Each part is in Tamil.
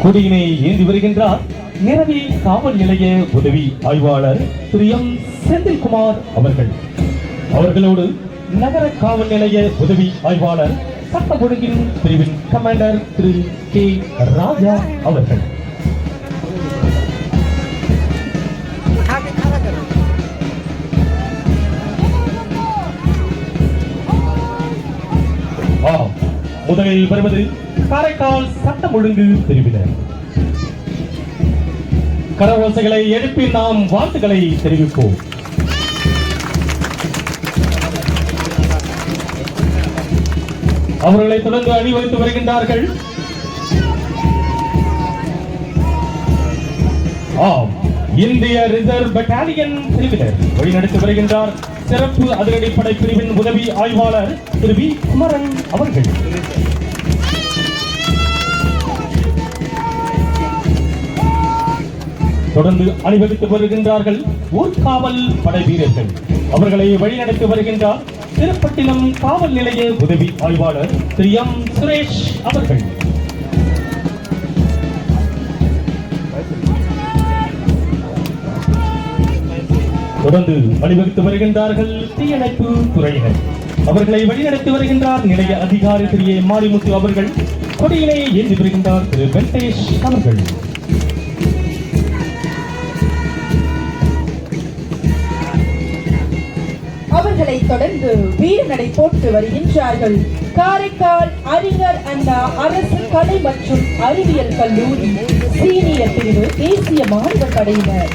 கொடியினை ஏந்தி வருகின்றார் நிரவி காவல் நிலைய உதவி ஆய்வாளர் திரு எம் செந்தில்குமார் அவர்கள். அவர்களோடு நகர காவல் நிலைய உதவி ஆய்வாளர் சட்ட ஒழுங்கின் பிரிவின் கமாண்டர் திரு கே ராஜா அவர்கள். முதலில் வருவது காரைக்கால் சட்டம் ஒழுங்கு பிரிவினர். கரவோசைகளை எழுப்பி நாம் வாழ்த்துக்களை தெரிவிப்போம். அவர்களை தொடர்ந்து அணிவகுத்து வருகின்றார்கள். இந்திய ரிசர்வ் பட்டாலியன் பிரிவினர் வழிநடத்தி வருகின்றார் சிறப்பு அதிரடிப்படை பிரிவின் உதவி ஆய்வாளர் திரு வி குமரன் அவர்கள். தொடர்ந்து அணிவகுத்து வருகின்றார்கள் ஊர்காவல் படை வீரர்கள். அவர்களை வழிநடத்தி வருகின்றார் திருப்பட்டினம் காவல் நிலைய உதவி ஆய்வாளர் திரு எம் சுரேஷ் அவர்கள். தொடர்ந்து அணிவகுத்து வருகின்றார்கள் தீயணைப்பு துறையினர். அவர்களை வழிநடத்தி வருகின்றார் நிலைய அதிகாரி திரு ஏ மாரிமுத்து அவர்கள். கொடியினை ஏந்தி வருகின்றார் திரு வெங்கடேஷ் அவர்கள். அவர்களை தொடர்ந்து வீரநடை போட்டு வருகின்றார்கள் காரைக்கால் அறிஞர் அண்ணா அரசு கலை மற்றும் அறிவியல் கல்லூரி சீனியர் பிரிவு தேசிய மாணவர் படையினர்.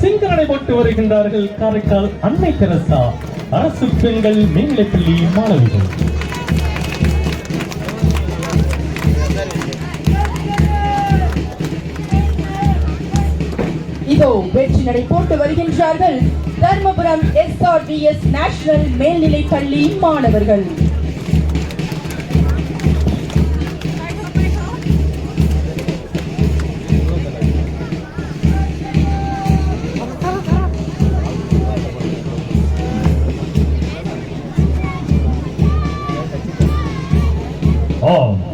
சிங்கநடை போட்டு வருகின்றார்கள் காரைக்கால் அன்னை தெரசா அரசு பெண்கள் மேல்நிலைப்பள்ளி மாணவிகள். இதோ வெற்றி நடை போட்டு வருகின்றார்கள் தர்மபுரம் எஸ்ஆர்பிஎஸ் நேஷனல் மேல்நிலைப்பள்ளி மாணவர்கள்.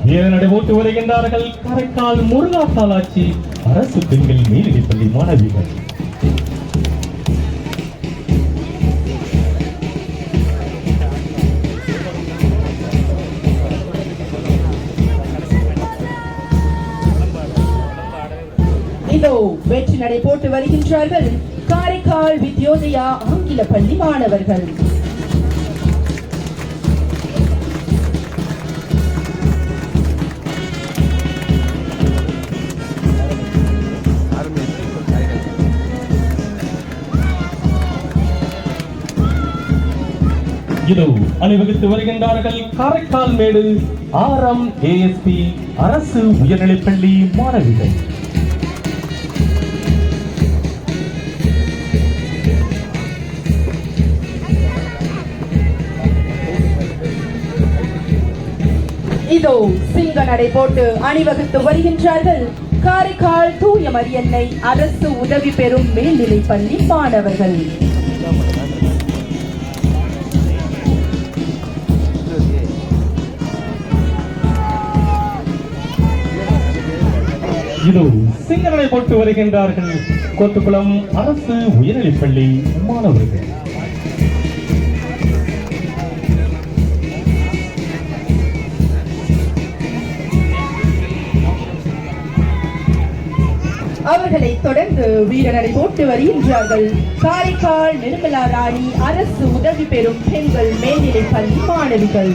வீரநடை போட்டு வருகின்றார்கள் காரைக்கால் முருகா காலாட்சி அரசு பெண்கள் மேல்நிலைப்பள்ளி மாணவிகள். இதோ வெற்றி நடை போட்டு வருகின்றார்கள் காரைக்கால் வித்யோதயா ஆங்கில பள்ளி மாணவர்கள். இதோ அணிவகுத்து வருகின்றார்கள் காரைக்கால் மேடு RMASP அரசு உயர்நிலைப்பள்ளி மாணவிகள். இதோ சிங்க நடை போட்டு அணிவகுத்து வருகின்றார்கள் காரைக்கால் தூய மரியன்னை அரசு உதவி பெறும் மேல்நிலைப்பள்ளி மாணவர்கள். இதோ சிங்கநடை போட்டு வருகின்றார்கள் கோத்துக்குளம் அரசு உயர்நிலைப்பள்ளி மாணவர்கள். அவர்களை தொடர்ந்து வீரநடை போட்டு வருகின்றார்கள் காரைக்கால் நிர்மலா ராணி அரசு உதவி பெறும் பெண்கள் மேல்நிலைப்பள்ளி மாணவிகள்.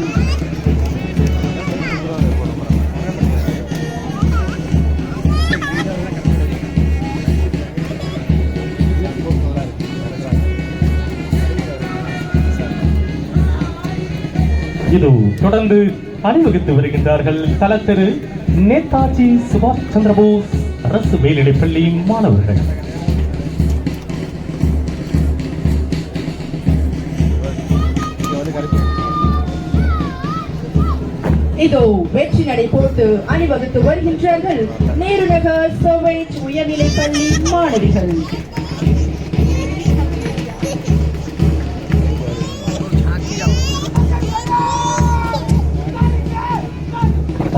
இது தொடர்ந்து அணிவகுத்து வருகின்றார்கள் தலத்திரு நேதாஜி சுபாஷ் சந்திரபோஸ் அரசு மேல்நிலைப்பள்ளி மாணவர்கள். இதோ வெற்றி நடை போட்டு அணிவகுத்து வருகின்றார்கள் நேரு நகர் சோவைட் உயர்நிலைப்பள்ளி மாணவிகள்.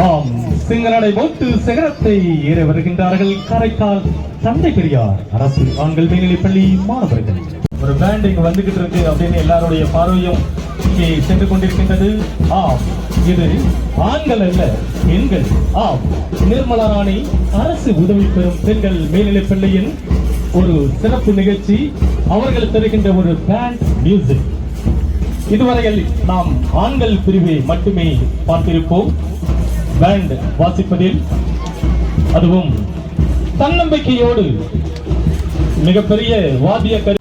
ஆம், சிங்கநடை போட்டு சிகரத்தை ஏற வருகின்றார்கள் காரைக்கால் தந்தை பெரியார் அரசு ஆண்கள் மேல்நிலைப் பள்ளி மாணவர்கள். ஒரு பேண்ட் இங்கு வந்துகிட்டு இருக்கு அப்படின்னு எல்லாருடைய பார்வையும் இங்கே சென்று கொண்டிருக்கின்றது. ஆம், இது ஆண்கள் அல்ல, பெண்கள். ஆம், நிர்மலா ராணி அரசு உதவி பெறும் பெண்கள் மேல்நிலைப் பள்ளியின் ஒரு சிறப்பு நிகழ்ச்சி. அவர்கள் தருகின்ற ஒரு பேண்ட் மியூசிக். இதுவரையில் நாம் ஆண்கள் பிரிவை மட்டுமே பார்த்திருப்போம். பேண்ட் வாசிப்பதில் அதுவும் தன்னம்பிக்கையோடு மிகப்பெரிய வாத்திய கருவி